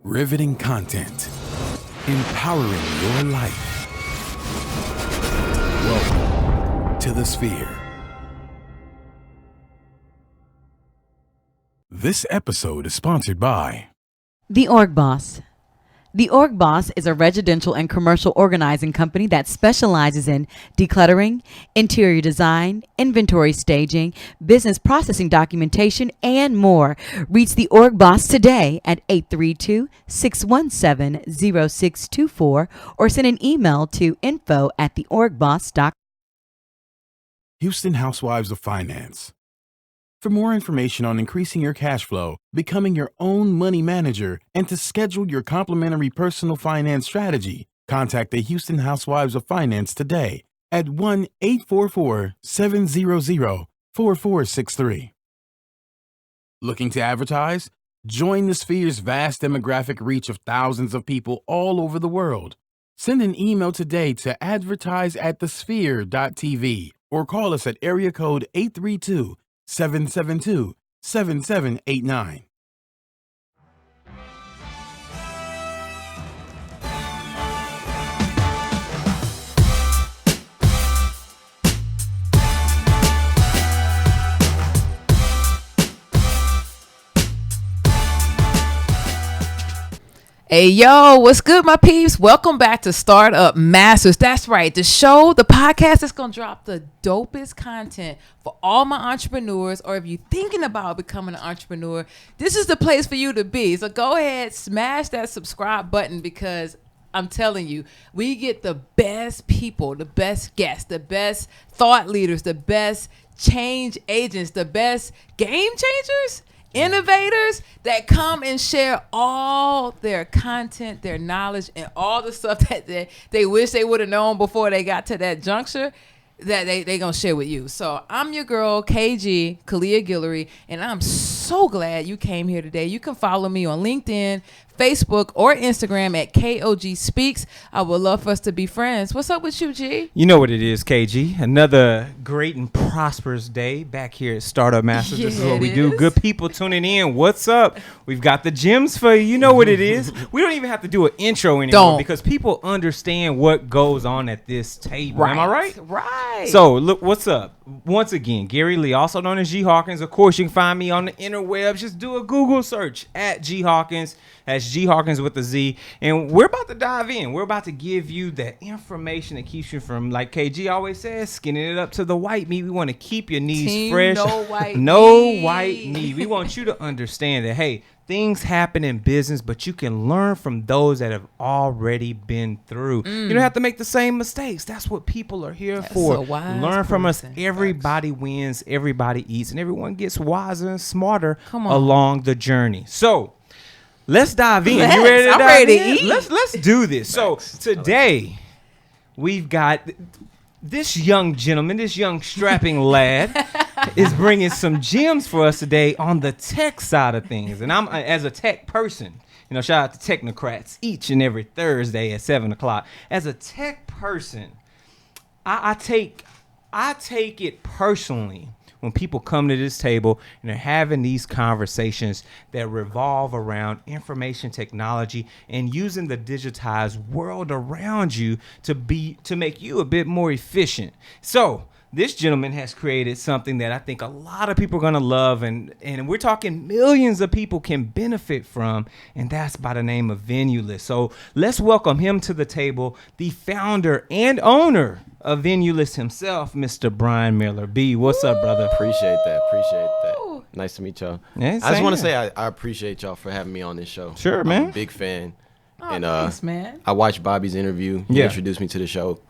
Riveting content. Empowering your life. Welcome to the Sphere. This episode is sponsored by The Org Boss. The Org Boss is a residential and commercial organizing company that specializes in decluttering, interior design, inventory staging, business processing documentation, and more. Reach the Org Boss today at 832-617-0624 or send an email to info@theorgboss.com. Houston Housewives of Finance. For more information on increasing your cash flow, becoming your own money manager, and to schedule your complimentary personal finance strategy, contact the Houston Housewives of Finance today at 1-844-700-4463. Looking to advertise? Join the Sphere's vast demographic reach of thousands of people all over the world. Send an email today to advertise@thesphere.tv or call us at area code 832-772-7789. Hey, yo, what's good, my peeps? Welcome back to Startup Masters. That's right, the show, the podcast that's going to drop the dopest content for all my entrepreneurs, or if you're thinking about becoming an entrepreneur, this is the place for you to be. So go ahead, smash that subscribe button, because I'm telling you, we get the best people, the best guests, the best thought leaders, the best change agents, the best game changers, innovators that come and share all their content, their knowledge, and all the stuff that they wish they would have known before they got to that juncture that they gonna share with you. So I'm your girl, KG, Kalia Guillory, and I'm so glad you came here today. You can follow me on LinkedIn, Facebook, or Instagram at KOG Speaks. I would love for us to be friends. What's up with you, G? You know what it is, KG. Another great and prosperous day back here at Startup Masters. This is what we do. Good people tuning in. What's up? We've got the gems for you. You know what it is. We don't even have to do an intro anymore because people understand what goes on at this table. Right. Am I right? Right. So, look, what's up? Once again, Gary Lee, also known as G Hawkins. Of course, you can find me on the interwebs. Just do a Google search at G Hawkins. That's G Hawkins with a Z. And we're about to dive in. We're about to give you that information that keeps you from, like KG always says, skinning it up to the white meat. We want to keep your knees Team fresh. no white meat. We want you to understand that, hey, things happen in business, but you can learn from those that have already been through. You don't have to make the same mistakes. That's what people are here for. a wise Learn from us. person. Everybody wins, everybody eats, and everyone gets wiser and smarter Come on. along the journey. So let's dive in. Let's. You ready to I'm dive ready to in? eat. Let's do this. So today we've got this young gentleman, this young strapping lad is bringing some gems for us today on the tech side of things. And I'm, as a tech person, you know, shout out to technocrats each and every Thursday at 7 o'clock. As a tech person, I take it personally when people come to this table and they're having these conversations that revolve around information technology and using the digitized world around you to make you a bit more efficient. So this gentleman has created something that I think a lot of people are going to love, and we're talking millions of people can benefit from, and that's by the name of Venuelyst. So let's welcome him to the table, the founder and owner of Venuelyst himself, Mr. Bryan Miller. B, what's up, brother? Appreciate that. Nice to meet y'all. Yeah, I just want to say I appreciate y'all for having me on this show. Sure, man. I'm a big fan. Oh, And thanks, man. I watched Bobby's interview. He Yeah. introduced me to the show.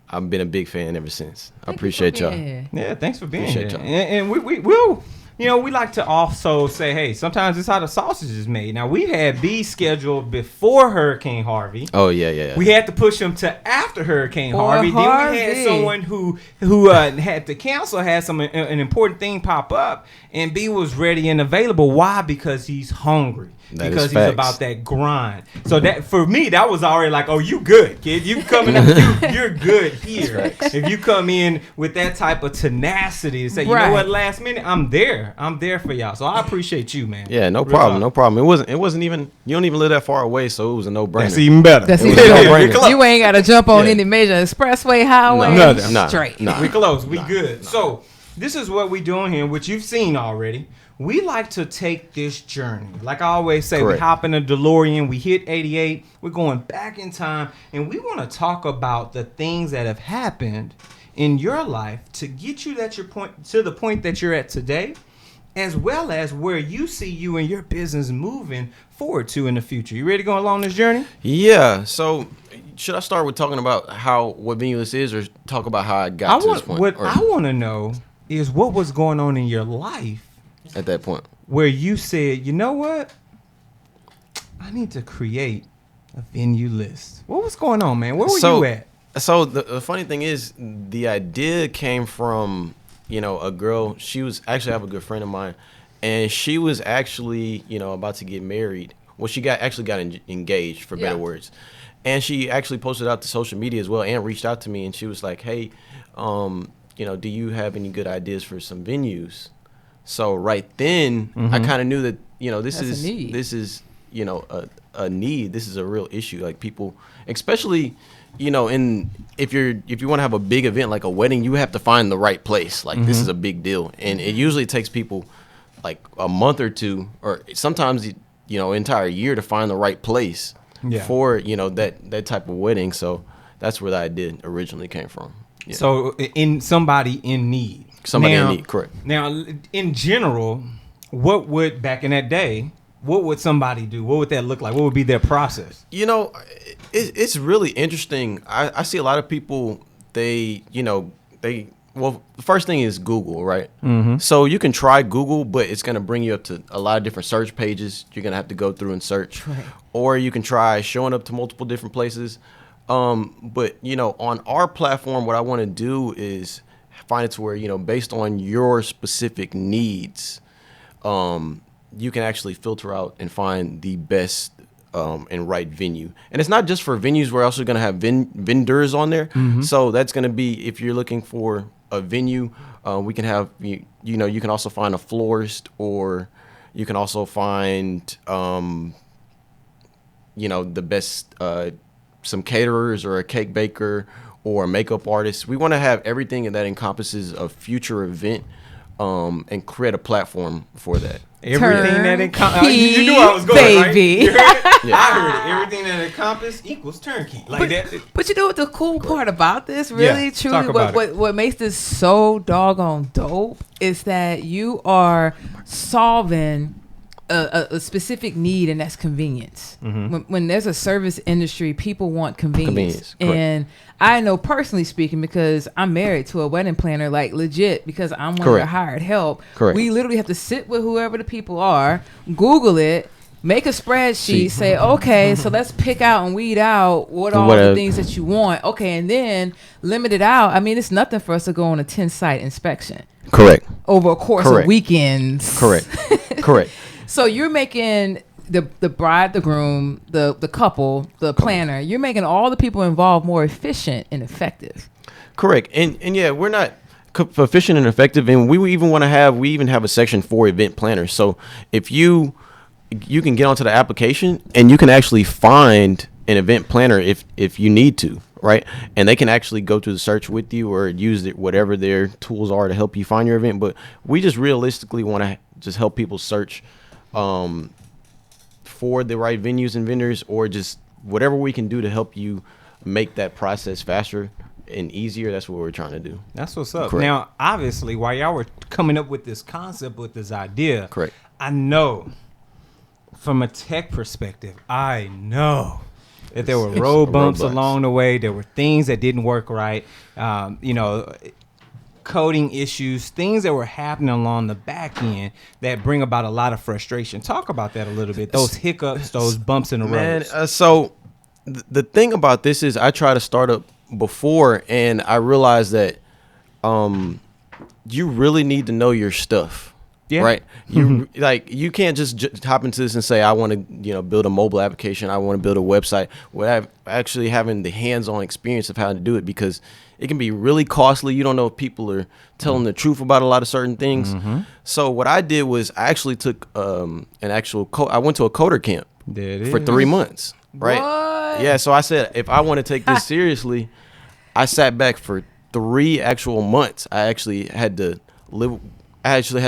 I've been a big fan ever since. I Thank you appreciate for y'all. being here. Yeah, thanks for being Appreciate here. y'all. And we'll, you know, we like to also say, hey, sometimes it's how the sausage is made. Now, we had B scheduled before Hurricane Harvey. Oh, yeah. We had to push him to after Hurricane Boy, Harvey. Then we Harvey. had someone who had to cancel, had an important thing pop up, and B was ready and available. Why? Because he's hungry. That because is he's facts. about that grind. So that for me, that was already like, oh, you good, kid. You coming up, you're good here. If you come in with that type of tenacity and say, you Right. know what, last minute, I'm there. I'm there for y'all. So I appreciate you, man. Yeah, no Real problem, talk. no problem. It wasn't even. You don't even live that far away, so it was a no-brainer. That's even better. That's It even was a better. no-brainer. You ain't got to jump on Yeah. any major expressway, highway. Nothing. Nah, Straight. nah. We close. We good. So this is what we doing here, which you've seen already. We like to take this journey. Like I always say, Correct. we hop in a DeLorean, we hit 88, we're going back in time, and we want to talk about the things that have happened in your life to get you to the point that you're at today, as well as where you see you and your business moving forward to in the future. You ready to go along this journey? Yeah. So, should I start with talking about what Venuelyst is, or talk about how I got to this point? What or I want to know is what was going on in your life at that point. where you said, you know what? I need to create a Venuelyst. What was going on, man? Where were you at? So the funny thing is, the idea came from, a girl. She was actually, I have a good friend of mine, and she was actually, about to get married. Well, she got engaged, for better words. And she actually posted out to social media as well and reached out to me, and she was like, hey, do you have any good ideas for some venues? So right then, I kind of knew that, this That's a need. is a need. This is a real issue. Like people, especially, if you want to have a big event like a wedding, you have to find the right place. Like this is a big deal, and it usually takes people like a month or two, or sometimes entire year to find the right place for that type of wedding. So that's where the idea originally came from. Yeah. So in somebody in need. Somebody in need, correct. Now, in general, what would back in that day? What would somebody do? What would that look like? What would be their process? It's really interesting. I see a lot of people. Well, the first thing is Google, right? Mm-hmm. So you can try Google, but it's going to bring you up to a lot of different search pages. You're going to have to go through and search, right. Or you can try showing up to multiple different places. But on our platform, what I want to do is find it to where, based on your specific needs, you can actually filter out and find the best and right venue. And it's not just for venues. We're also going to have vendors on there. Mm-hmm. So that's going to be, if you're looking for a venue, we can have, you can also find a florist, or you can also find, the best, some caterers or a cake baker or a makeup artist. We want to have everything that encompasses a future event, and create a platform for that. Everything that encompasses, you knew I was going, baby. Right? You heard it? Yeah. I heard it. Everything that encompasses equals turnkey. Like that. But you know what the cool part about this, really, truly, talk about what makes this so doggone dope is that you are solving a specific need, and that's convenience. Mm-hmm. When there's a service industry, people want convenience. And I know, personally speaking, because I'm married to a wedding planner, like legit, because I'm one of their hired help. Correct. We literally have to sit with whoever the people are, Google it, make a spreadsheet, say, okay, so let's pick out and weed out what all the things that you want. Okay, and then limit it out. I mean, it's nothing for us to go on a 10-site inspection. Correct. Over a course of weekends. Correct. Correct. So you're making the bride, the groom, the couple, the planner, you're making all the people involved more efficient and effective. Correct. And yeah, we're not efficient and effective. And we even have a section for event planners. So if you can get onto the application and you can actually find an event planner if you need to, right? And they can actually go through the search with you or use whatever their tools are to help you find your event. But we just realistically want to just help people search for the right venues and vendors, or just whatever we can do to help you make that process faster and easier. That's what we're trying to do. That's what's up. Correct. Now, obviously, while y'all were coming up with this concept, with this idea, correct, I know from a tech perspective, I know that there were road bumps along the way. There were things that didn't work right. Coding issues, things that were happening along the back end that bring about a lot of frustration. Talk about that a little bit. Those hiccups, those bumps in the road. So the thing about this is I try to start up before, and I realized that you really need to know your stuff. Yeah. Right. You like you can't just hop into this and say I want to build a mobile application. I want to build a website. Without actually having the hands-on experience of how to do it, because it can be really costly. You don't know if people are telling the truth about a lot of certain things. So what I did was I actually took I went to a coder camp There it for is. 3 months. Right. What? Yeah. So I said if I want to take this seriously, I sat back for 3 actual months. I actually had to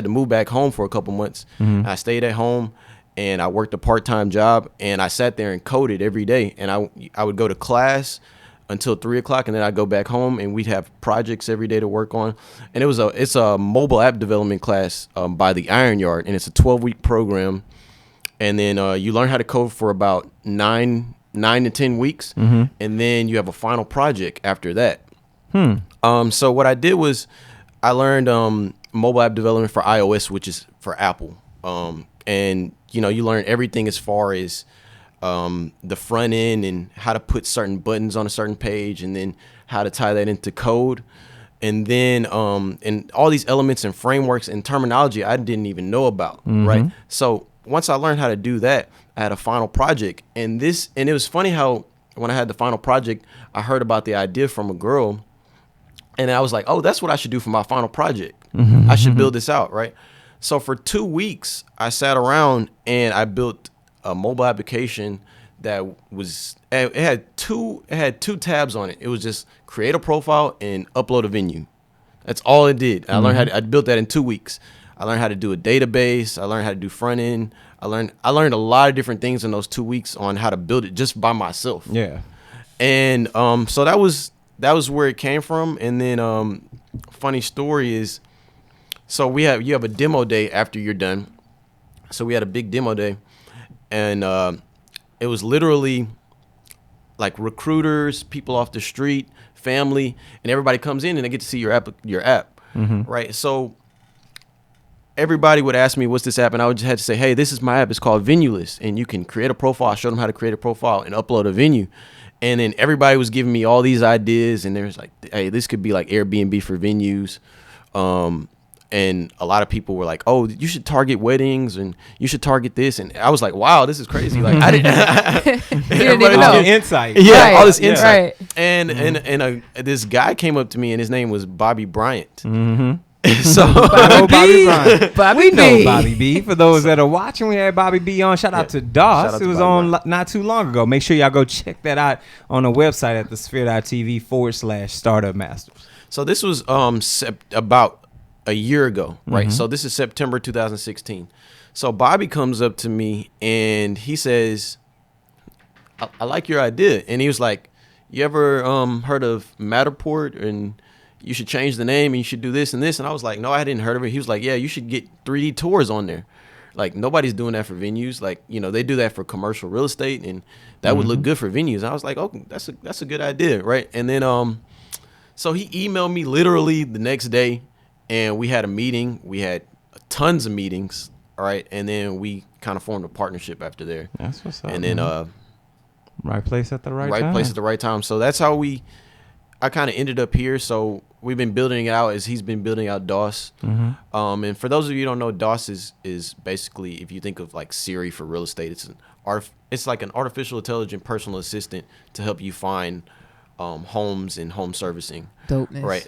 move back home for a couple months. I stayed at home and I worked a part-time job, and I sat there and coded every day. And I would go to class until 3:00, and then I'd go back home and we'd have projects every day to work on. And it's a mobile app development class by the Iron Yard, and it's a 12-week program. And then you learn how to code for about 9 to 10 weeks, and then you have a final project after that. So what I did was I learned mobile app development for iOS, which is for Apple. And you learn everything as far as the front end and how to put certain buttons on a certain page, and then how to tie that into code. And then and all these elements and frameworks and terminology I didn't even know about, right? So once I learned how to do that, I had a final project. And it was funny how when I had the final project, I heard about the idea from a girl, and I was like, oh, that's what I should do for my final project. I should build this out, right? So for 2 weeks, I sat around and I built a mobile application that it had two tabs on it. It was just create a profile and upload a venue. That's all it did. I learned I built that in 2 weeks. I learned how to do a database. I learned how to do front end. I learned a lot of different things in those 2 weeks on how to build it just by myself. Yeah. And so that was where it came from. And then funny story is, so you have a demo day after you're done. So we had a big demo day, and it was literally like recruiters, people off the street, family, and everybody comes in and they get to see your app, right? So everybody would ask me, what's this app? And I would just have to say, hey, this is my app. It's called Venuelyst, and you can create a profile. I showed them how to create a profile and upload a venue. And then everybody was giving me all these ideas, and there's like, hey, this could be like Airbnb for venues. And a lot of people were like, oh, you should target weddings, and you should target this. And I was like, wow, this is crazy. Like, I didn't, You didn't even All know. the insight. yeah, Right. all this Yeah. insight. Right. And this guy came up to me, and his name was Bobby Bryant. So I know Bobby Bryan. Bobby We know B. Bobby B. For those that are watching, we had Bobby B on. Shout out to DOS. Shout out It to was Bobby on Bryan. not too long ago. Make sure y'all go check that out on the website at thesphere.tv/Startup Masters. So this was about a year ago, right? So this is September 2016. So Bobby comes up to me and he says, I like your idea. And he was like, you ever heard of Matterport, and you should change the name and you should do this and this? And I was like, no, I hadn't heard of it. He was like, yeah, you should get 3D tours on there. Like, nobody's doing that for venues. Like, they do that for commercial real estate, and that would look good for venues. I was like, oh, that's a good idea, right? And then so he emailed me literally the next day, and we had a meeting. We had tons of meetings, all right? And then we kind of formed a partnership after there. That's what's up. And then right place at the right time. place at the right time. So that's how I kind of ended up here. So we've been building it out as he's been building out DOS. And for those of you who don't know, DOS is basically, if you think of like Siri for real estate, it's like an artificial intelligent personal assistant to help you find homes and home servicing. Dopeness. Right.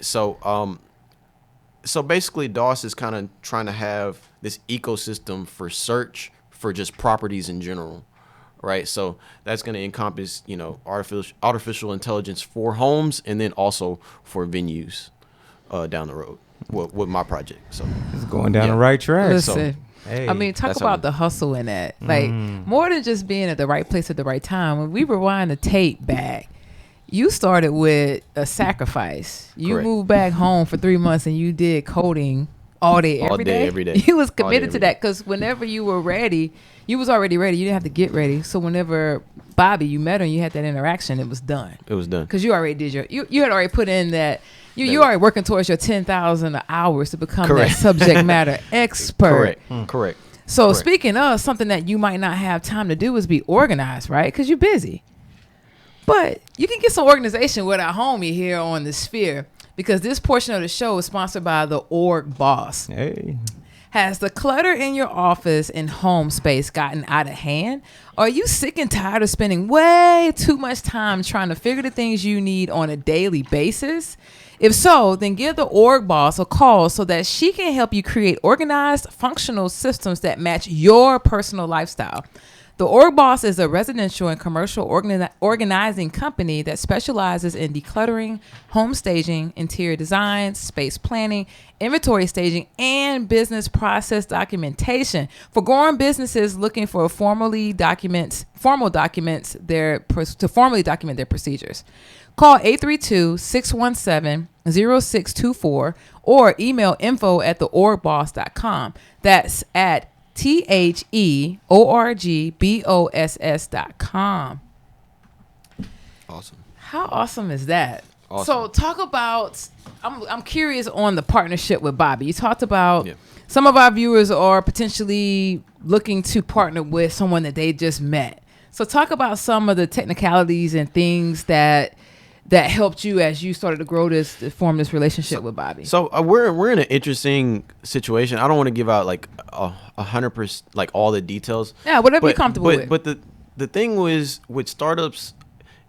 So basically DOS is kind of trying to have this ecosystem for search for just properties in general. Right. So that's going to encompass, artificial intelligence for homes, and then also for venues down the road with my project. So It's going down the right track. Listen, Hey, I mean, talk that's how about we- the hustle in that. Like, more than just being at the right place at the right time. When we rewind the tape back, you started with a sacrifice. You Correct. moved back home for 3 months and you did coding all day, All every day, day. every day. You was All day, committed to every that because whenever you were ready, you was already ready. You didn't have to get ready. So whenever Bobby, you met her and you had that interaction, it was done. it was done. Because you already did you had already put in that. You already working towards your 10,000 hours to become Correct. that subject matter expert. Correct. So Correct. speaking of something that you might not have time to do is be organized, right? Because you're busy. But you can get some organization with our homie here on the Sphere, because this portion of the show is sponsored by the Org Boss. Hey. Has the clutter in your office and home space gotten out of hand? Or are you sick and tired of spending way too much time trying to figure the things you need on a daily basis? If so, then give the org boss a call so that she can help you create organized, functional systems that match your personal lifestyle. The Org Boss is a residential and commercial organizing company that specializes in decluttering, home staging, interior design, space planning, inventory staging, and business process documentation for growing businesses looking for formally document their procedures. Call 832-617-0624 or email info@theorgboss.com. That's at THEORGBOSS.com. Awesome. How awesome is that? Awesome. So talk about, I'm curious on the partnership with Bobby. You talked about some of our viewers are potentially looking to partner with someone that they just met. So talk about some of the technicalities and things that helped you as you started to form this relationship with Bobby. So we're in an interesting situation. I don't want to give out like 100%, like all the details. Yeah, whatever you're comfortable with. But the thing was with startups,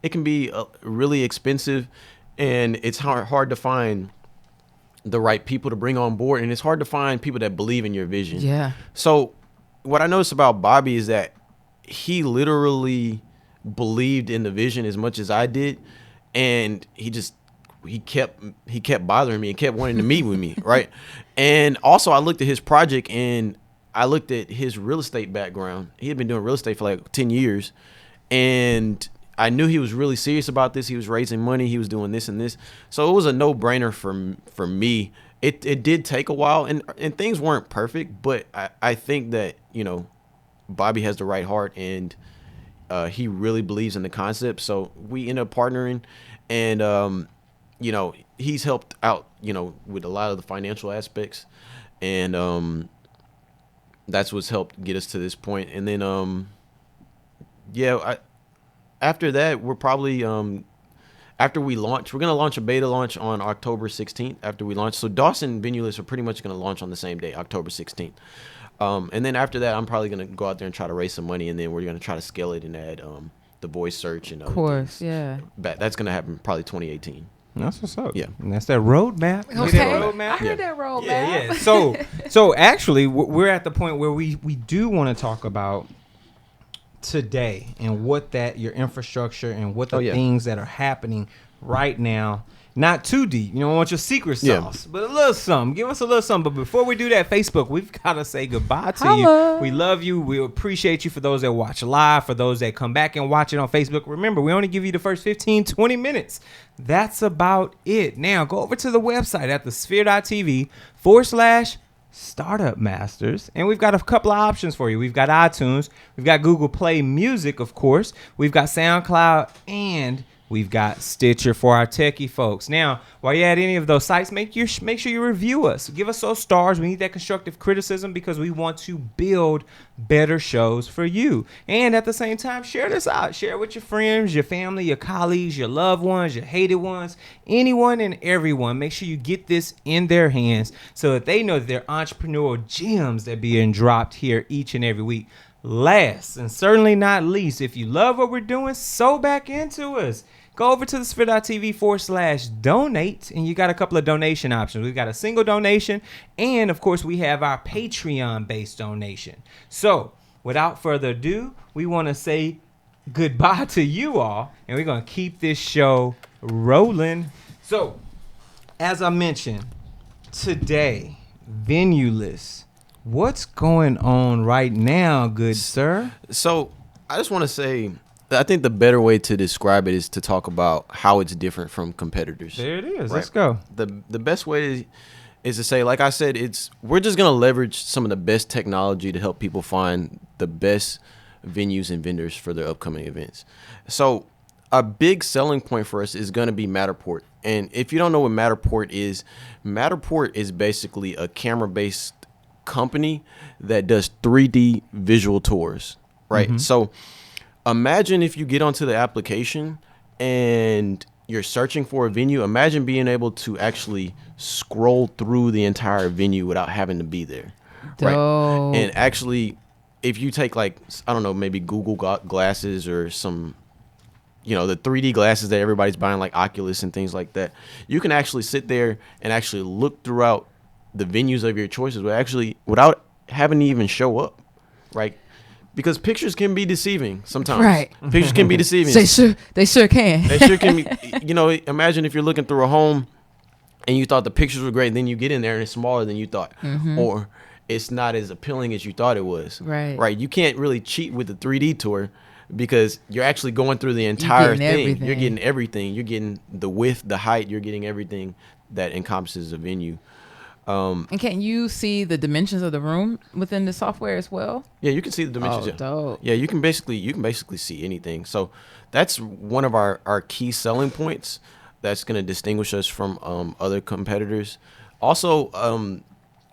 it can be really expensive, and it's hard to find the right people to bring on board, and it's hard to find people that believe in your vision. Yeah. So what I noticed about Bobby is that he literally believed in the vision as much as I did. And he kept bothering me and kept wanting to meet with me, right? And also I looked at his project and I looked at his real estate background. He had been doing real estate for like 10 years. And I knew he was really serious about this. He was raising money. He was doing this and this. So it was a no-brainer for me. It did take a while, and things weren't perfect, but I think that, Bobby has the right heart, and he really believes in the concept. So we end up partnering, and he's helped out with a lot of the financial aspects, and that's what's helped get us to this point. And then after that, we're probably after we launch, we're going to launch a beta launch on October 16th after we launch. So Dawson and Venuelyst are pretty much going to launch on the same day, October 16th. And then after that, I'm probably going to go out there and try to raise some money, and then we're going to try to scale it and add the voice search and other things. Yeah. But that's going to happen probably 2018. That's what's up. Yeah. And that's that roadmap. Okay. Roadmap. I heard that roadmap. Yeah. So actually, we're at the point where we do want to talk about today and what your infrastructure and what the things that are happening right now. Not too deep. You don't want your secret sauce, but a little something. Give us a little something. But before we do that, Facebook, we've got to say goodbye to you. We love you. We appreciate you for those that watch live, for those that come back and watch it on Facebook. Remember, we only give you the first 15, 20 minutes. That's about it. Now, go over to the website at thesphere.tv/Startup Masters, and we've got a couple of options for you. We've got iTunes, we've got Google Play Music, of course, we've got SoundCloud, and we've got Stitcher for our techie folks. Now, while you're at any of those sites, make sure you review us. Give us those stars. We need that constructive criticism because we want to build better shows for you. And at the same time, share this out. Share it with your friends, your family, your colleagues, your loved ones, your hated ones, anyone and everyone. Make sure you get this in their hands so that they know that they're entrepreneurial gems that are being dropped here each and every week. Last and certainly not least, if you love what we're doing, sew back into us. Go over to the sphere.tv/donate, and you got a couple of donation options. We've got a single donation, and of course, we have our Patreon-based donation. So, without further ado, we want to say goodbye to you all, and we're going to keep this show rolling. So, as I mentioned, today, Venuelyst. What's going on right now, good sir? So, I just want to say, I think the better way to describe it is to talk about how it's different from competitors. There it is. Right? Let's go. The best way is to say, like I said, we're just gonna leverage some of the best technology to help people find the best venues and vendors for their upcoming events. So a big selling point for us is gonna be Matterport. And if you don't know what Matterport is basically a camera-based company that does 3D visual tours, right? Mm-hmm. So imagine if you get onto the application and you're searching for a venue. Imagine being able to actually scroll through the entire venue without having to be there, Dope. And actually, if you take like, I don't know, maybe Google glasses or some, the 3D glasses that everybody's buying, like Oculus and things like that, you can actually sit there and actually look throughout the venues of your choices, but actually without having to even show up, right? Because pictures can be deceiving sometimes. Right. Pictures can be deceiving. They sure can. They sure can be. Imagine if you're looking through a home and you thought the pictures were great, and then you get in there and it's smaller than you thought, or it's not as appealing as you thought it was. Right. You can't really cheat with the 3D tour because you're actually going through the entire thing. Everything. You're getting everything. You're getting the width, the height. You're getting everything that encompasses a venue. And can you see the dimensions of the room within the software as well? Yeah, you can see the dimensions. Oh, dope. Yeah, you can basically see anything. So that's one of our key selling points that's going to distinguish us from other competitors. Also,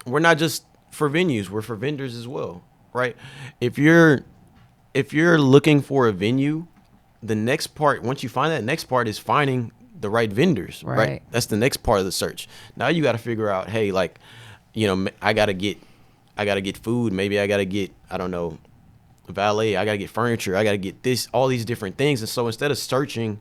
we're not just for venues, we're for vendors as well, right? If you're looking for a venue, the next part, once you find that, next part is finding the right vendors, right? That's the next part of the search. Now you got to figure out, hey, like, I got to get food. Maybe I got to get, I don't know, valet. I got to get furniture. I got to get this, all these different things. And so instead of searching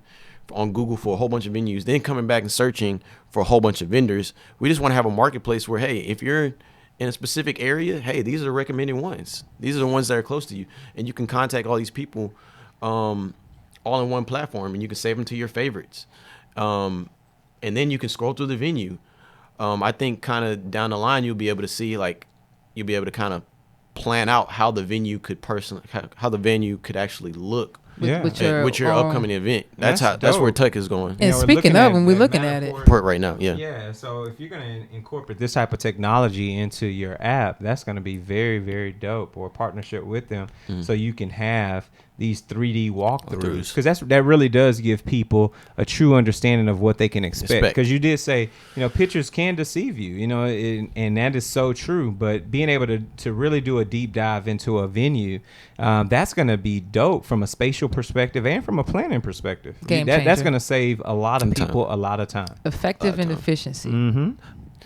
on Google for a whole bunch of venues, then coming back and searching for a whole bunch of vendors, we just want to have a marketplace where, hey, if you're in a specific area, hey, these are the recommended ones. These are the ones that are close to you. And you can contact all these people all in one platform, and you can save them to your favorites. And then you can scroll through the venue. I think kind of down the line, you'll be able to kind of plan out how the venue could actually look with your upcoming event. That's where tech is going. And speaking of, when we're looking at it right now, yeah. So if you're going to incorporate this type of technology into your app, that's going to be very, very dope. Or a partnership with them, so you can have these 3D walkthroughs, because that really does give people a true understanding of what they can expect. Because you did say, pictures can deceive you, and that is so true. But being able to really do a deep dive into a venue, that's going to be dope from a spatial perspective and from a planning perspective. That's going to save a lot of people a lot of time. Effective and efficiency.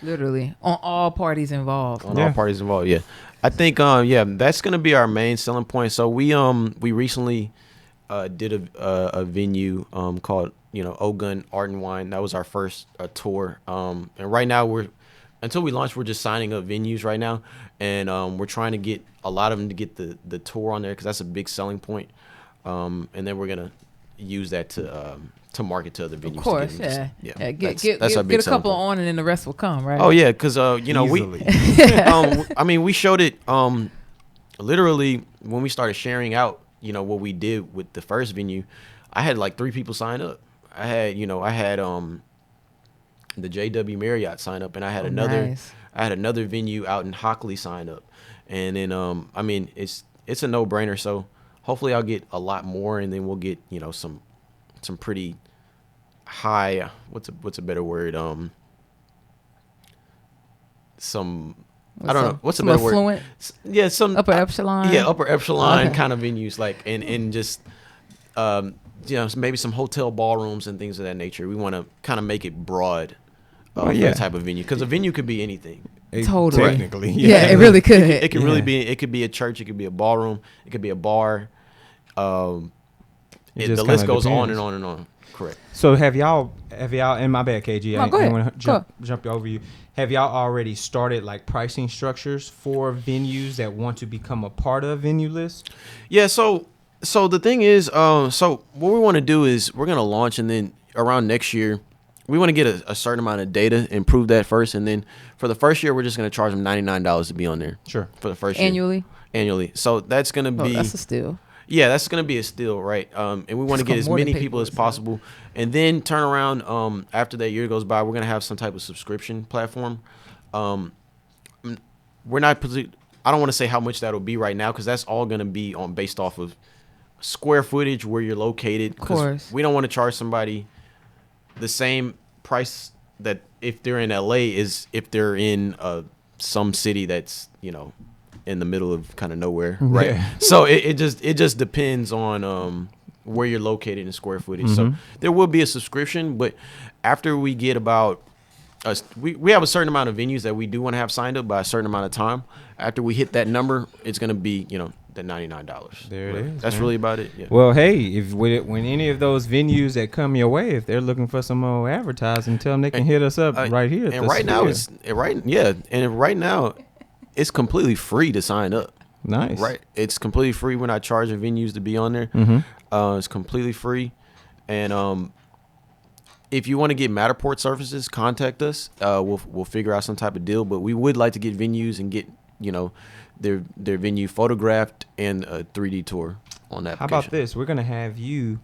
Literally on all parties involved. All parties involved. Yeah. I think that's gonna be our main selling point. So we recently did a venue called Ogun Art and Wine. That was our first tour. And right now until we launch, we're just signing up venues right now, and we're trying to get a lot of them to get the tour on there, because that's a big selling point. And then we're gonna use that to market to other venues. Of course, Get a couple on, and then the rest will come, right? Oh yeah, because we showed it literally when we started sharing out what we did with the first venue. I had like 3 people sign up. I had the JW Marriott sign up, and I had another venue out in Hockley sign up, and then it's a no-brainer. So hopefully I'll get a lot more, and then we'll get some pretty high, what's a better word, I don't know what's a better word. Yeah, some upper epsilon. Upper epsilon kind of venues, like and just maybe some hotel ballrooms and things of that nature. We want to kind of make it broad for that type of venue, because a venue could be anything. Totally. Technically, it really could. It can really be. It could be a church. It could be a ballroom. It could be a bar. The list goes on and on and on. Correct. So have y'all, and my bad, KG, go ahead. I want to jump over you. Have y'all already started like pricing structures for venues that want to become a part of Venuelyst? Yeah. So the thing is, so what we want to do is we're going to launch, and then around next year, we want to get a certain amount of data and prove that first. And then for the first year, we're just going to charge them $99 to be on there. Sure. For the first year. Annually. So that's going to be. That's a steal. Yeah, that's going to be a steal, right? And we want to get as many people as possible. And then turn around after that year goes by, we're going to have some type of subscription platform. We're not I don't want to say how much that'll be right now, because that's all going to be based off of square footage, where you're located. Of course. We don't want to charge somebody the same price that if they're in LA is if they're in some city that's, in the middle of kind of nowhere, right? Yeah. So it just depends on where you're located in square footage. So there will be a subscription, but after we get about we have a certain amount of venues that we do want to have signed up by a certain amount of time. After we hit that number, it's going to be, the $99. There it is, That's man. really about it. Yeah. Well, hey, if when any of those venues that come your way, if they're looking for some more advertising, tell them they can hit us up right here. And right now it's completely free to sign up. Nice. Right, it's completely free. We're not charging venues to be on there. It's completely free, and if you want to get Matterport services, contact us. We'll figure out some type of deal. But we would like to get venues and get their venue photographed and a 3D tour on that. How about this? We're gonna have you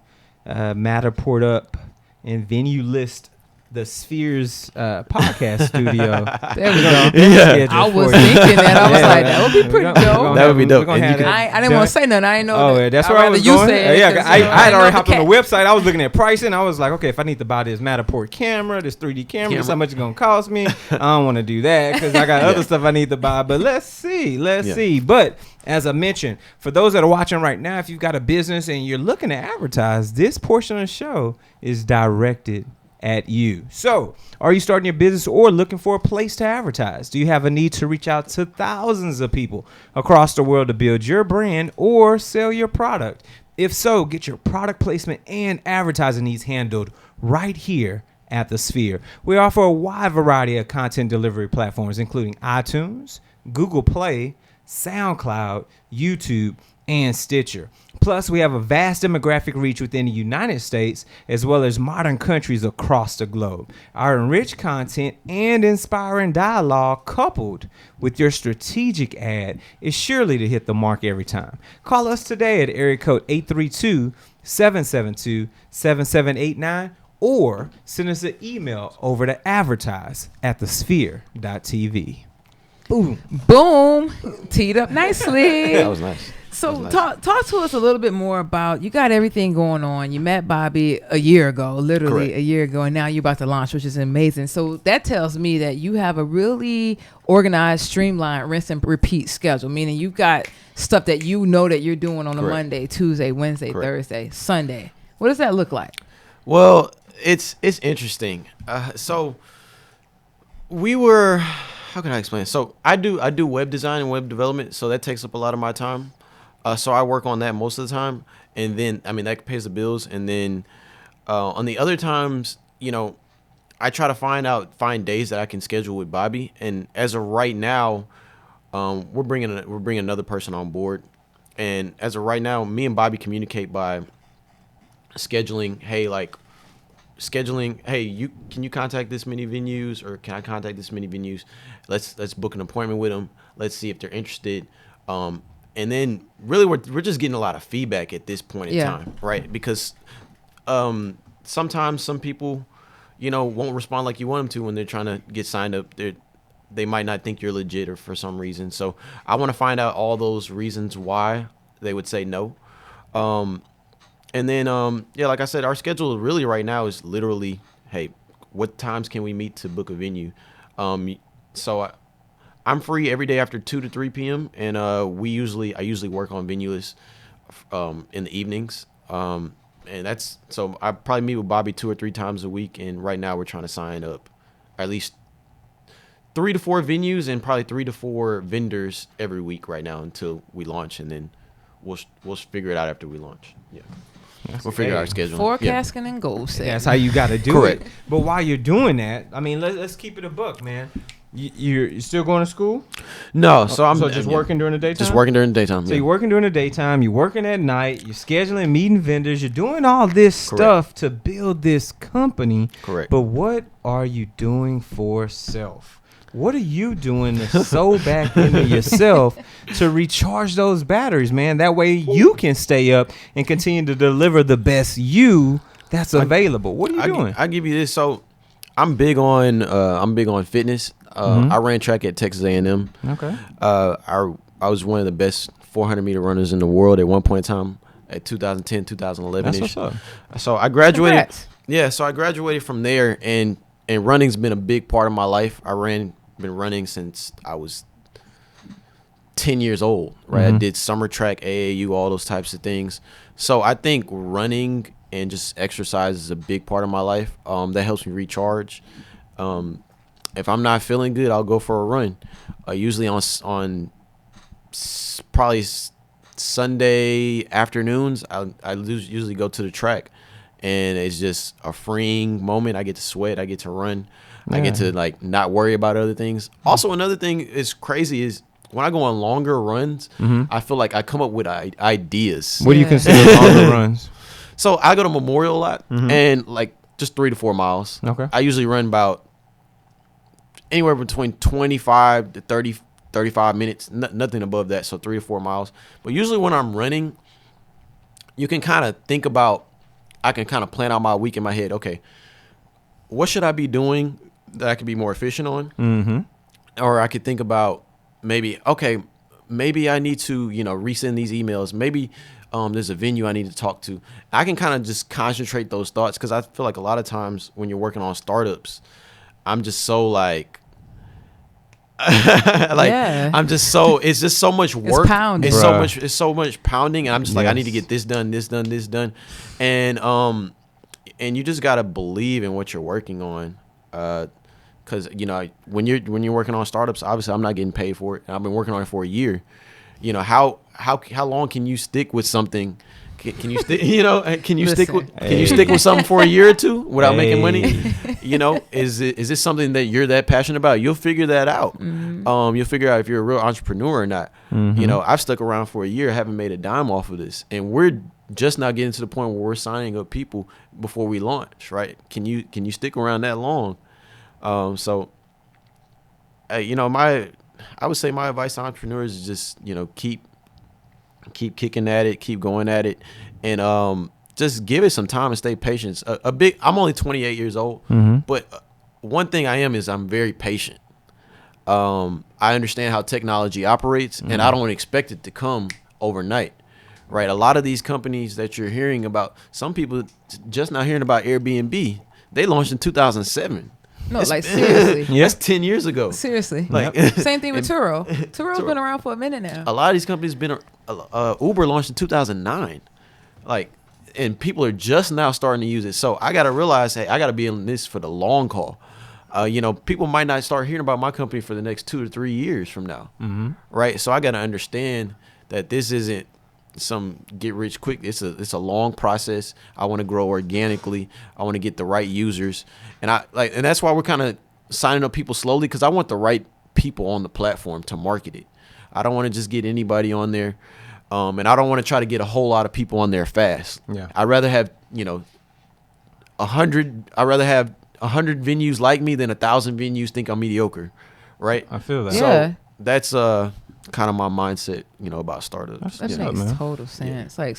Matterport up and Venuelyst the Spheres podcast studio. There we go. Yeah. I was thinking that. I was like, that would be pretty dope. That would be dope. And you can- I didn't want to say nothing. I didn't know. Oh, that. yeah, that's I'd where I rather was you going. say it, Yeah, 'cause, I had didn't know already hopped on the cat. website. I was looking at pricing. I was like, okay, if I need to buy this Matterport camera, this 3D camera, this how much it's gonna cost me. I don't want to do that because I got other stuff I need to buy. But let's see. But as I mentioned, for those that are watching right now, if you've got a business and you're looking to advertise, this portion of the show is directed at you. So, are you starting your business or looking for a place to advertise? Do you have a need to reach out to thousands of people across the world to build your brand or sell your product? If so, get your product placement and advertising needs handled right here at the Sphere. We offer a wide variety of content delivery platforms, including iTunes, Google Play, SoundCloud, YouTube, and Stitcher. Plus, we have a vast demographic reach within the United States as well as modern countries across the globe. Our enriched content and inspiring dialogue coupled with your strategic ad is surely to hit the mark every time. Call us today at area code 832-772-7789 or send us an email over to advertise@thesphere.tv. Boom. Boom. Teed up nicely. That was nice. So That was nice. talk to us a little bit more about, you got everything going on. You met Bobby a year ago, literally Correct. a year ago, and now you're about to launch, which is amazing. So that tells me that you have a really organized, streamlined, rinse and repeat schedule, meaning you've got stuff that you know that you're doing on a Correct. Monday, Tuesday, Wednesday, Correct. Thursday, Sunday. What does that look like? Well, it's interesting. So we were, how can I explain it? So I do web design and web development, so that takes up a lot of my time. So I work on that most of the time, and then that pays the bills. And then on the other times, I try to find days that I can schedule with Bobby. And as of right now, we're bringing another person on board. And as of right now, me and Bobby communicate by scheduling. Hey, can you contact this many venues, or can I contact this many venues? Let's book an appointment with them. Let's see if they're interested. And then really we're just getting a lot of feedback at this point in time, right? Because sometimes some people, won't respond like you want them to when they're trying to get signed up. They might not think you're legit or for some reason. So I want to find out all those reasons why they would say no. And then, like I said, our schedule really right now is literally, hey, what times can we meet to book a venue? So I'm free every day after 2 to 3 p.m. And I usually work on Venuelyst in the evenings. And so I probably meet with Bobby 2 or 3 times a week. And right now we're trying to sign up at least 3 to 4 venues and probably 3 to 4 vendors every week right now until we launch. And then we'll figure it out after we launch. Yeah. We'll figure out our schedule. Forecasting and goal setting. That's how you got to do Correct. it. But while you're doing that, let's keep it a buck, man. You're still going to school? No, so I'm just working during the daytime? Just working during the daytime. So you're working during the daytime, you're working at night, you're scheduling meeting vendors, you're doing all this Correct. stuff to build this company. Correct. But what are you doing for self? What are you doing to sew back into yourself to recharge those batteries, man? That way you can stay up and continue to deliver the best you that's available. What are you doing? I give you this. So I'm big on fitness. I ran track at Texas A&M. Okay. I was one of the best 400 meter runners in the world at one point in time at 2010, 2011 That's ish. what's up. So I graduated. Congrats. Yeah. So I graduated from there, and running's been a big part of my life. Been running since I was 10 years old, right? I did summer track, AAU, all those types of things. So I think running and just exercise is a big part of my life. That helps me recharge. if I'm not feeling good, I'll go for a run. Usually on probably Sunday afternoons, I usually go to the track, and it's just a freeing moment. I get to sweat, I get to run, I get to like not worry about other things. Also, another thing is crazy is when I go on longer runs, I feel like I come up with ideas. What do you consider longer runs? So I go to Memorial a lot, and like just 3 to 4 miles. Okay. I usually run about anywhere between 25 to 30, 35 minutes, nothing above that. So 3 to 4 miles. But usually when I'm running, you can kind of think about, I can kind of plan out my week in my head. Okay, what should I be doing that I could be more efficient on? Or I could think about maybe I need to, resend these emails. Maybe there's a venue I need to talk to. I can kind of just concentrate those thoughts, because I feel like a lot of times when you're working on startups, I'm just so like I'm just so, it's just so much work. It's pounding. It's so much pounding, and I'm just like, I need to get this done, and you just gotta believe in what you're working on, because when you're working on startups, obviously I'm not getting paid for it, and I've been working on it for a year. How long can you stick with something? Can you stick? Can you stick with something for a year or two without making money? Is this something that you're that passionate about? You'll figure that out. You'll figure out if you're a real entrepreneur or not. I've stuck around for a year, haven't made a dime off of this, and we're just now getting to the point where we're signing up people before we launch. Right? Can you stick around that long? I would say my advice to entrepreneurs is just, keep kicking at it, keep going at it, and just give it some time and stay patient. I'm only 28 years old, but one thing I am is I'm very patient. I understand how technology operates, and I don't expect it to come overnight. Right? A lot of these companies that you're hearing about, some people just not hearing about Airbnb. They launched in 2007. No, like seriously. That's 10 years ago. Seriously. Like Same thing with Turo. Turo's been around for a minute now. A lot of these companies been Uber launched in 2009. And people are just now starting to use it. So I got to realize, hey, I got to be in this for the long haul. People might not start hearing about my company for the next 2 to 3 years from now. Right? So I got to understand that this isn't some get rich quick. It's a long process. I want to grow organically. I want to get the right users, and that's why we're kind of signing up people slowly, because I want the right people on the platform to market it. I don't want to just get anybody on there, and I don't want to try to get a whole lot of people on there fast. I'd rather have 100. I'd rather have 100 venues like me than 1,000 venues think I'm mediocre. Right? I feel that. Yeah. So that's kind of my mindset, about startups. That Yeah. makes total sense. Like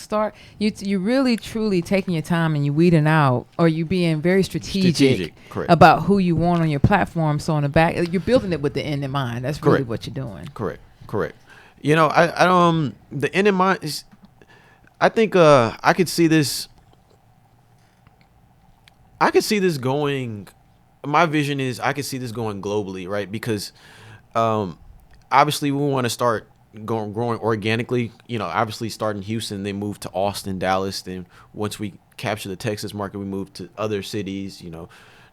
you really truly taking your time and you weeding out, or you being very strategic Correct. about who you want on your platform. So on the back, you're building it with the end in mind. That's really Correct. what you're doing. Correct. I don't. The end in mind is, I think I could see this. I could see this going. My vision is I could see this going globally, right? Because obviously we want to start growing organically. Obviously start in Houston, then move to Austin, Dallas. Then once we capture the Texas market, we move to other cities,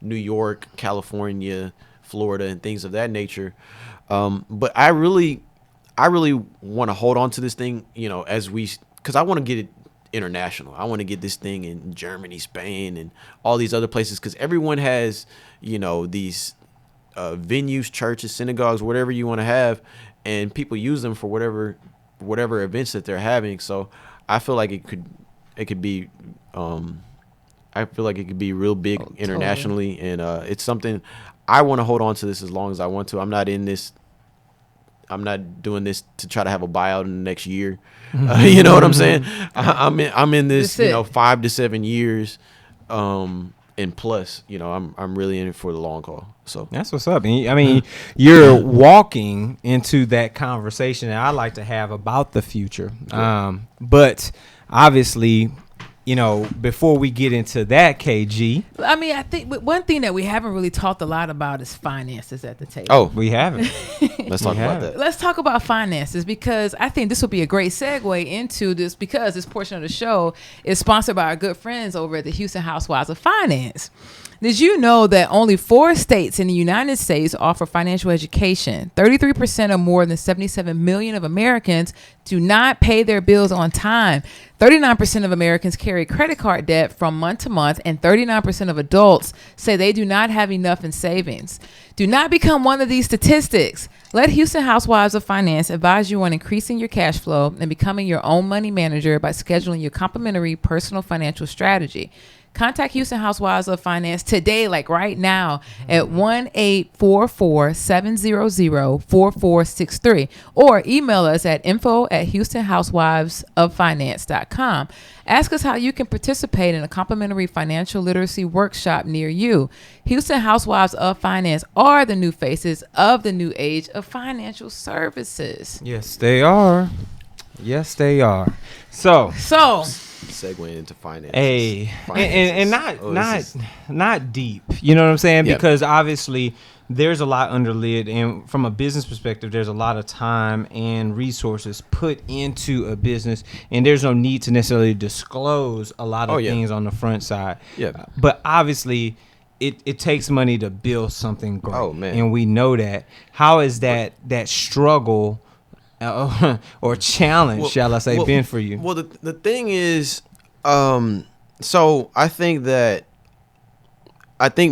New York, California, Florida, and things of that nature. But I really want to hold on to this thing, because I want to get it international. I want to get this thing in Germany, Spain, and all these other places, because everyone has, these venues, churches, synagogues, whatever you want to have, and people use them for whatever events that they're having. So I feel like it could be real big internationally, and it's something I want to hold on to this as long as I want to. I'm not doing this to try to have a buyout in the next year. You know what I'm saying? I'm in this 5 to 7 years, and plus, I'm really in it for the long haul. So that's what's up. I mean, you're walking into that conversation that I like to have about the future. But obviously, before we get into that, KG. I mean, I think one thing that we haven't really talked a lot about is finances at the table. Oh, We haven't. let's talk about that. Let's talk about finances, because I think this will be a great segue into this, because this portion of the show is sponsored by our good friends over at the Houston Housewives of Finance. Did you know that only 4 states in the United States offer financial education? 33% or more than 77 million of Americans do not pay their bills on time. 39% of Americans carry credit card debt from month to month, and 39% of adults say they do not have enough in savings. Do not become one of these statistics. Let Houston Housewives of Finance advise you on increasing your cash flow and becoming your own money manager by scheduling your complimentary personal financial strategy. Contact Houston Housewives of Finance today, like right now, at 1-844-700-4463, or email us at info@houstonhousewivesoffinance.com. Ask us how you can participate in a complimentary financial literacy workshop near you. Houston Housewives of Finance are the new faces of the new age of financial services. Yes, they are. Yes, they are. So Segueing into finance. Hey, and not deep. You know what I'm saying? Yep. Because obviously there's a lot underlid, and from a business perspective, there's a lot of time and resources put into a business, and there's no need to necessarily disclose a lot of things on the front side. Yeah. But obviously, it takes money to build something great. Oh, man. And we know that. How is that struggle or challenge, shall I say, been for you? Well, the thing is, so I think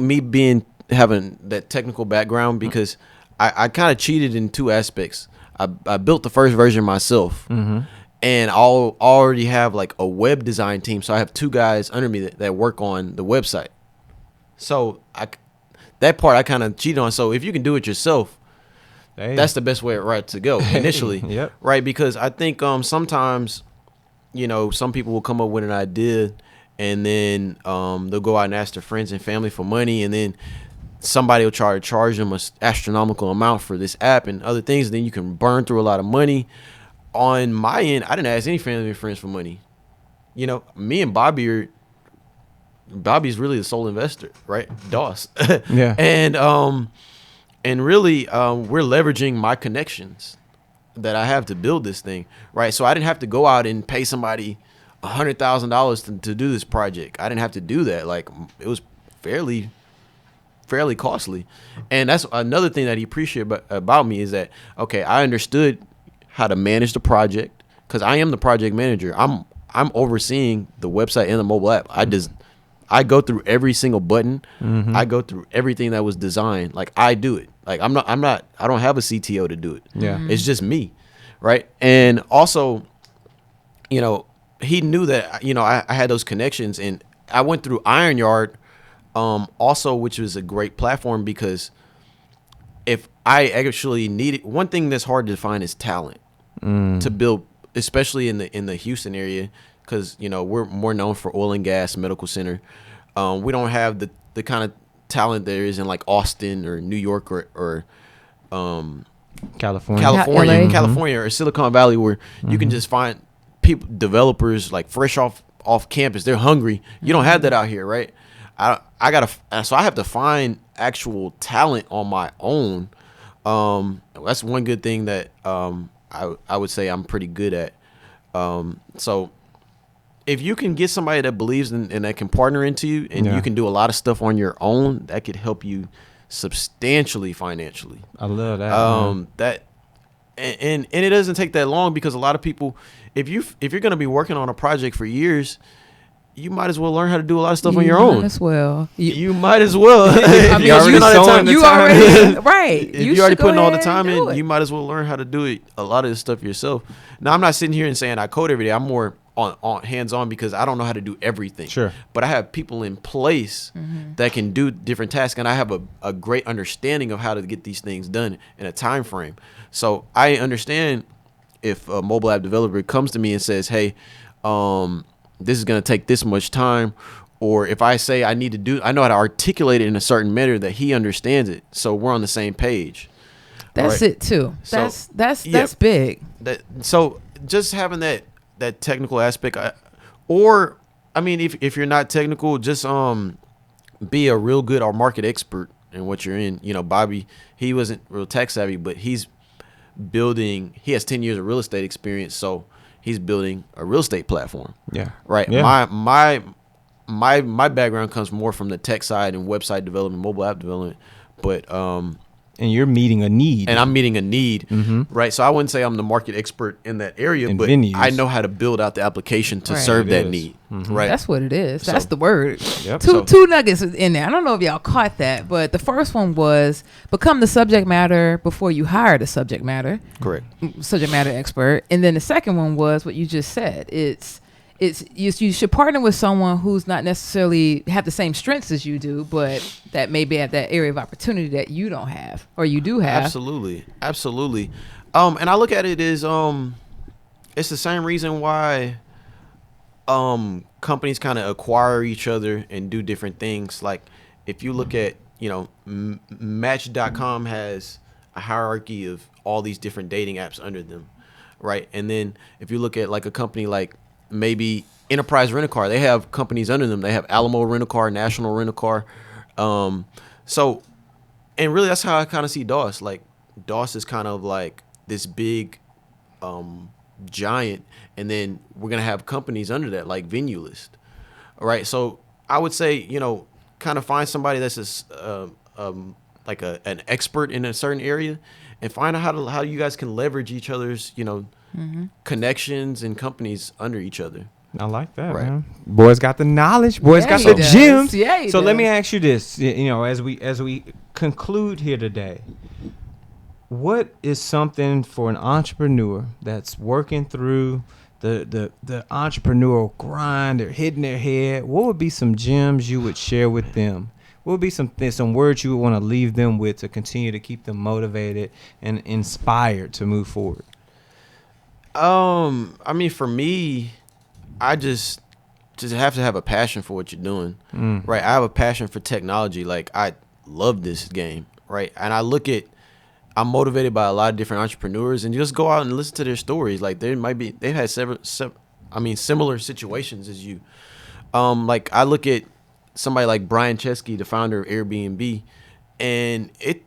me having that technical background, because I kind of cheated in 2 aspects. I built the first version myself, and I'll already have like a web design team. So I have 2 guys under me that work on the website. So that part I kind of cheated on. So if you can do it yourself, that's the best way to go initially. Yep. Right? Because I think sometimes, some people will come up with an idea, and then they'll go out and ask their friends and family for money, and then somebody will try to charge them an astronomical amount for this app and other things. And then you can burn through a lot of money. On my end, I didn't ask any family and friends for money. Me and Bobby's really the sole investor, right? DOS. Yeah. And really, we're leveraging my connections that I have to build this thing, right? So I didn't have to go out and pay somebody $100,000 to do this project. I didn't have to do that. Like, it was fairly costly. And that's another thing that he appreciated about me, is that, okay, I understood how to manage the project, because I am the project manager. I'm overseeing the website and the mobile app. I go through every single button. I go through everything that was designed. Like, I do it. Like, I don't have a CTO to do it. Yeah. It's just me. Right. And also, he knew that, I had those connections, and I went through Iron Yard, also, which was a great platform, because if I actually needed, one thing that's hard to find is talent to build, especially in the Houston area, because, we're more known for oil and gas, medical center. We don't have the kind of talent there is in like Austin or New York or California, LA. California or Silicon Valley, where you can just find people, developers, like fresh off campus. They're hungry. You don't have that out here, right? So I have to find actual talent on my own. That's one good thing that I would say I'm pretty good at. So if you can get somebody that believes and that can partner into you, and you can do a lot of stuff on your own, that could help you substantially financially. I love that. That and it doesn't take that long, because a lot of people, if you're going to be working on a project for years, you might as well learn how to do a lot of stuff on your own. Might as well. You might as well. If you already right. If you're already putting all the time in, you might as well learn how to do it, a lot of this stuff yourself. Now, I'm not sitting here and saying I code every day. I'm more on hands-on, because I don't know how to do everything. Sure. But I have people in place that can do different tasks, and I have a great understanding of how to get these things done in a time frame. So I understand if a mobile app developer comes to me and says, hey, this is going to take this much time, or if I say I know how to articulate it in a certain manner that he understands it, so we're on the same page. That's it too. That's big. So just having that technical aspect, if you're not technical, just be a real good or market expert in what you're in. Bobby, he wasn't real tech savvy, but he has 10 years of real estate experience, so he's building a real estate platform. Yeah. Right. Yeah. my background comes more from the tech side and website development, mobile app development, but And you're meeting a need. and I'm meeting a need, right? So I wouldn't say I'm the market expert in that area, In but venues. I know how to build out the application to Right. serve It that is. need, right? That's what it is. That's So- the word. Yep. Two nuggets in there. I don't know if y'all caught that, but the first one was become the subject matter before you hire the subject matter expert, and then the second one was what you just said. You should partner with someone who's not necessarily have the same strengths as you do, but that may be at that area of opportunity that you don't have or you do have. Absolutely. And I look at it as it's the same reason why companies kind of acquire each other and do different things. Like if you look at, Match.com has a hierarchy of all these different dating apps under them, right? And then if you look at like a company like maybe Enterprise Rent-A-Car, they have companies under them. They have Alamo Rent-A-Car, National Rent-A-Car. So, and really that's how I kind of see DOS. Like DOS is kind of like this big giant, and then we're going to have companies under that like Venuelyst. All right. So I would say, kind of find somebody that's like an expert in a certain area and find out how you guys can leverage each other's, connections and companies under each other. I like that, Right. man. Boys got the knowledge. Boys Yeah, got he the does. gems. Yeah, he so let does. me ask you this: as we conclude here today, what is something for an entrepreneur that's working through the entrepreneurial grind? They're hitting their head. What would be some gems you would share with them? What would be some words you would want to leave them with to continue to keep them motivated and inspired to move forward? I mean, for me, I just have to have a passion for what you're doing, right? I have a passion for technology. Like I love this game, right? And I'm motivated by a lot of different entrepreneurs, and you just go out and listen to their stories. Like they've had similar situations as you. Like I look at somebody like Bryan, the founder of Airbnb, and it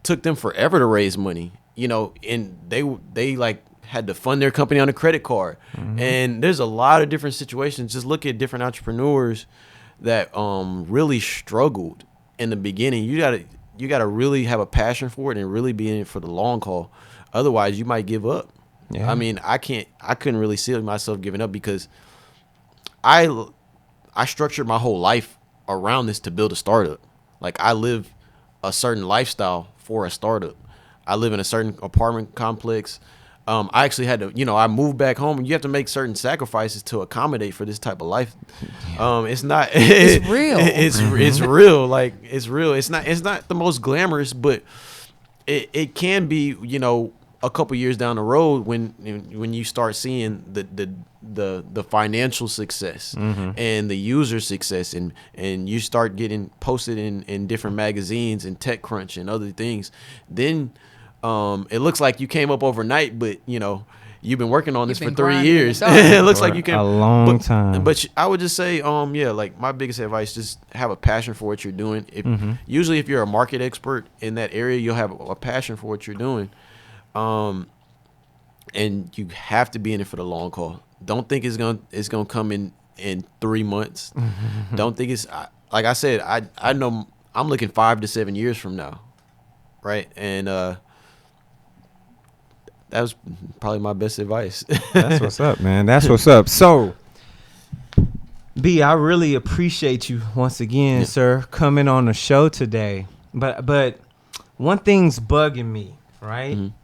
took them forever to raise money, and they like had to fund their company on a credit card. And there's a lot of different situations. Just look at different entrepreneurs that really struggled in the beginning. You gotta really have a passion for it and really be in it for the long haul. Otherwise you might give up. Yeah. I mean, I couldn't really see myself giving up because I structured my whole life around this to build a startup. Like I live a certain lifestyle for a startup. I live in a certain apartment complex. I actually had to, I moved back home, and you have to make certain sacrifices to accommodate for this type of life. It's not. It's real. It's real. Like it's real. It's not the most glamorous, but it can be. A couple years down the road when you start seeing the financial success and the user success and you start getting posted in different magazines and TechCrunch and other things, then it looks like you came up overnight, but you've been working on this for been 3 grinding years. in the dark. It looks like For you came a long time. But I would just say, like my biggest advice, just have a passion for what you're doing. Usually if you're a market expert in that area, you'll have a passion for what you're doing. And you have to be in it for the long haul. Don't think it's gonna come in 3 months. Don't think it's like I said. I know I'm looking 5 to 7 years from now, right? And that was probably my best advice. That's what's up, man. That's what's up. So, B, I really appreciate you once again, sir, coming on the show today. But one thing's bugging me, right? Mm-hmm.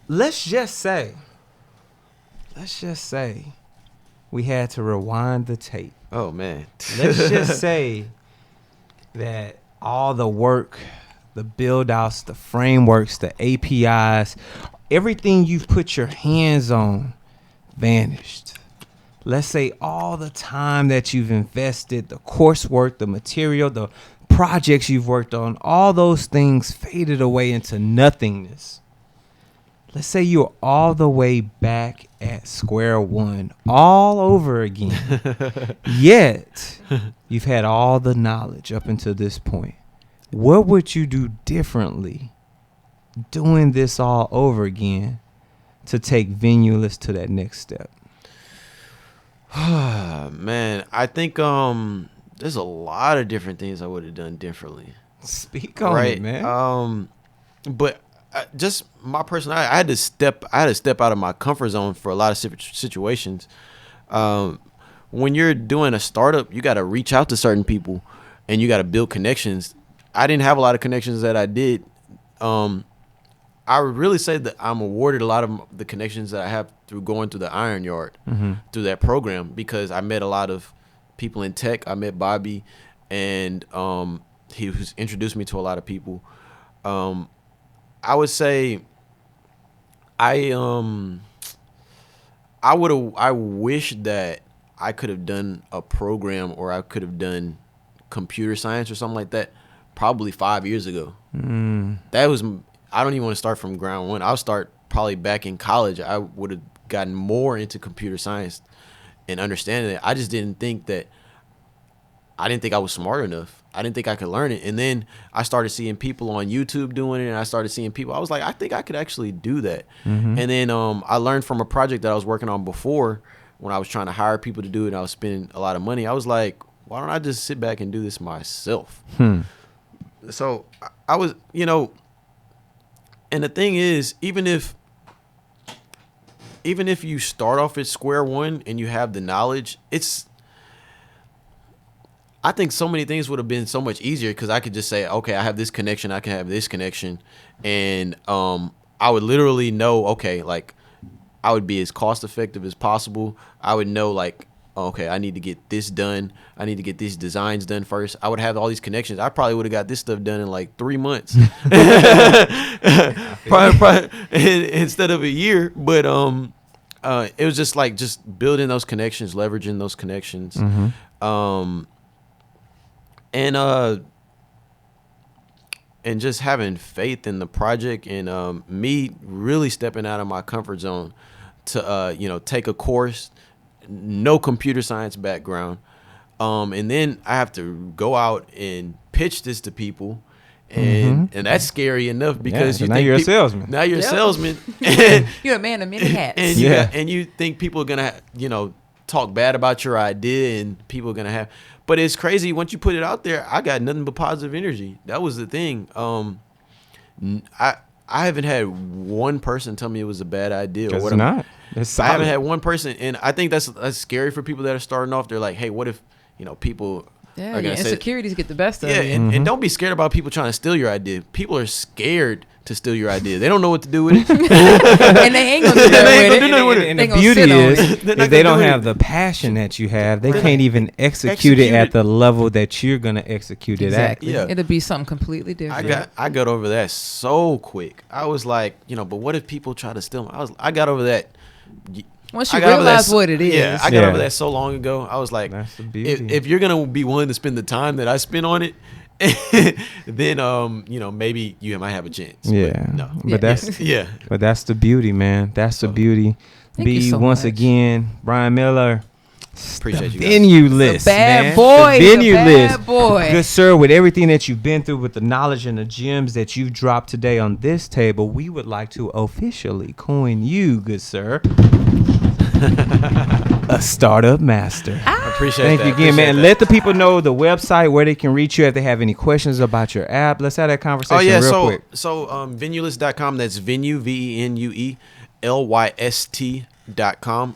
Let's just say we had to rewind the tape. Oh man. Let's just say that all the work, the build outs, the frameworks, the APIs, everything you've put your hands on vanished. Let's say all the time that you've invested, the coursework, the material, the projects you've worked on, all those things faded away into nothingness. Let's say you're all the way back at square one, all over again. Yet, you've had all the knowledge up until this point. What would you do differently doing this all over again to take Venuelyst to that next step? Man, I think there's a lot of different things I would have done differently. Speak on it, man. But just my personality, I had to step out of my comfort zone for a lot of situations. When you're doing a startup, you got to reach out to certain people, and you got to build connections. I didn't have a lot of connections that I did. I would really say that I'm awarded a lot of the connections that I have through going through the Iron Yard, through that program, because I met a lot of people in tech. I met Bobby, and he was introduced me to a lot of people. I would say I wish that I could have done a program, or I could have done computer science or something like that probably 5 years ago. That was, I don't even want to start from ground one. I'll start probably back in college. I would have gotten more into computer science and understanding it. I just didn't think I was smart enough. I didn't think I could learn it. And then I started seeing people on YouTube doing it, and I started seeing people. I was like, I think I could actually do that. And then I learned from a project that I was working on before, when I was trying to hire people to do it and I was spending a lot of money. I was like, why don't I just sit back and do this myself? So I was, and the thing is, even if you start off at square one and you have the knowledge, I think so many things would have been so much easier, because I could just say, okay, I have this connection, I can have this connection, and I would literally know, okay, like, I would be as cost effective as possible. I would know, like, okay, I need to get this done. I need to get these designs done first. I would have all these connections. I probably would have got this stuff done in like 3 months, probably instead of a year. But it was just like building those connections, leveraging those connections, and just having faith in the project, and me really stepping out of my comfort zone to take a course. No computer science background, and then I have to go out and pitch this to people, and that's scary enough, because now you're a salesman. Now you're a salesman. You're a man of many hats. And you think people are gonna talk bad about your idea, and people are gonna have. But it's crazy, once you put it out there, I got nothing but positive energy. That was the thing. I haven't had one person tell me it was a bad idea. Or it's not. It's solid. I haven't had one person, and I think that's scary for people that are starting off. They're like, hey, what if people are gonna say insecurities get the best of you. And don't be scared about people trying to steal your idea. People are scared to steal your idea. They don't know what to do with it. And they ain't gonna do nothing with it. And the beauty is, if they don't have the passion that you have, they can't even execute it at the level that you're gonna execute it at. Yeah. It'll be something completely different. I got over that so quick. I was like, but what if people try to steal I got over that. Once you realize what it is. Yeah, I got over that so long ago. I was like, that's the beauty. If you're gonna be willing to spend the time that I spend on it, then maybe you might have a chance. Yeah. But no. But that's But that's the beauty, man. That's the beauty. Thank you so once much. again, Bryan Miller. Appreciate you guys. Venuelyst, bad man. boy. The Venuelyst. Bad boy. Good sir, with everything that you've been through, with the knowledge and the gems that you've dropped today on this table, we would like to officially coin you, good sir, a startup master. I appreciate Thank that. you again, man. Appreciate Let the people know the website, where they can reach you if they have any questions about your app. Let's have that conversation real quick. So Venuelyst.com, that's Venue, VENUELYST.com.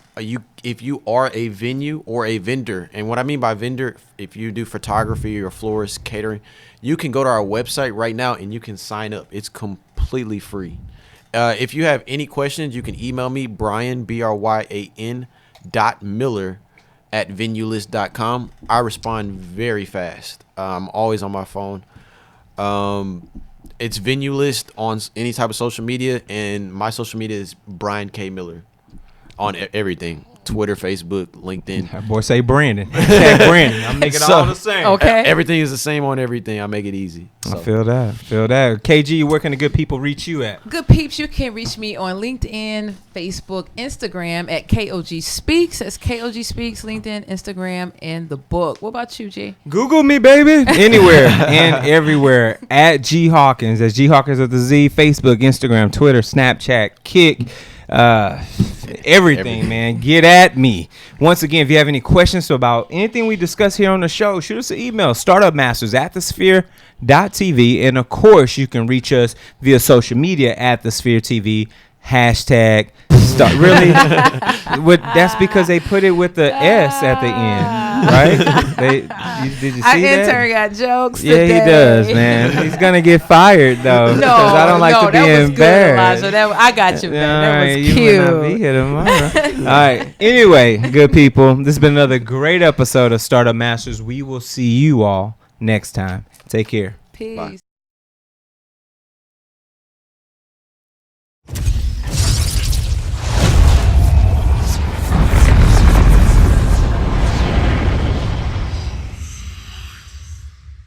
If you are a venue or a vendor, and what I mean by vendor, if you do photography or florist, catering, you can go to our website right now and you can sign up. It's completely free. If you have any questions, you can email me, Bryan, BRYAN .miller@Venuelyst.com. I respond very fast. I'm always on my phone. It's Venuelyst on any type of social media, and my social media is Bryan K. Miller on everything. Twitter, Facebook, LinkedIn. That boy say Brandon. Hashtag Brandon. I'm making it all the same. Okay. Everything is the same on everything. I make it easy. I feel that. KG, where can the good people reach you at? Good peeps, you can reach me on LinkedIn, Facebook, Instagram at KOG Speaks. That's KOG Speaks, LinkedIn, Instagram, and the book. What about you, G? Google me, baby. Anywhere and everywhere at G Hawkins. That's G Hawkins with the Z. Facebook, Instagram, Twitter, Snapchat, Kick. Everything, man. Get at me. Once again, if you have any questions about anything we discuss here on the show, shoot us an email, startupmasters@thesphere.tv. And of course, you can reach us via social media at the Sphere TV. Hashtag start. Really? That's because they put it with the S at the end, right? Did you see Our that? intern got jokes Yeah, today. he does, man. He's gonna get fired though. No, because I don't like to be that was embarrassed. good, Elijah. I got you, man. That was You cute. will not be here tomorrow. All right. Anyway, good people, this has been another great episode of Startup Masters. We will see you all next time. Take care. Peace. Bye.